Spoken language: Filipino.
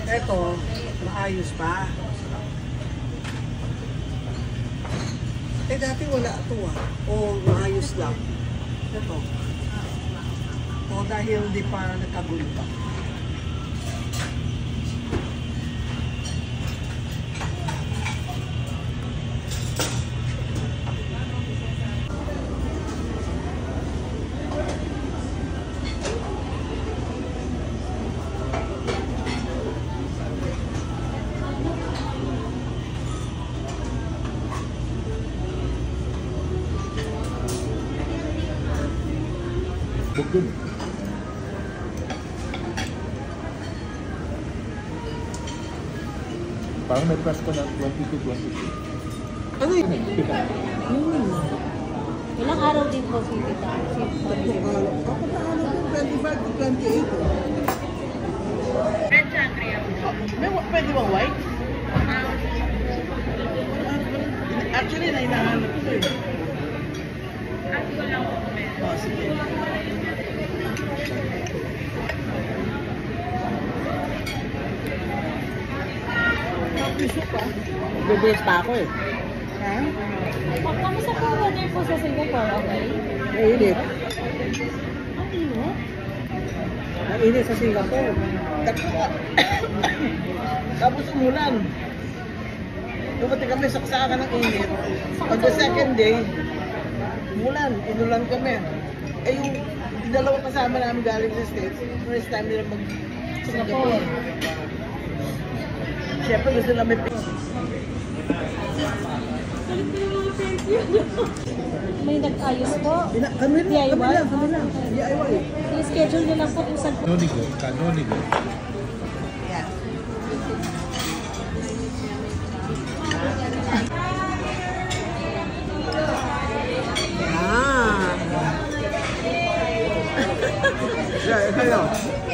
Eto, maayos pa. Eh dati wala ito O maayos lang. Ito. O dahil hindi pa nagkagulo pa. Bukod. Parang may press ko ng 22. Ano yun? Ilang araw din po si Tita? Kapag ano din, 25 to 28. Red sangria. Pwede bang white? Actually, nainahanap ko eh. Oh, sige. Piso pa. Bibilis pa ako eh. Ha? Kamusta po weather po sa Singapore? Okay? Mainit. Ang init? Mainit sa Singapore. Tapos umulan. Dumating kami sa saksakan ng init. On the second day, umulan. Inulan kami. Eh yung dalawang kasama namin galing sa States, first time nila mag-Singapore. Siyempre gusto namin May nag-ayos po? Kami lang. DIY. I-schedule nyo lang po kung saan po. Canonigo. Yeah. Ah. Yeah, ito yun.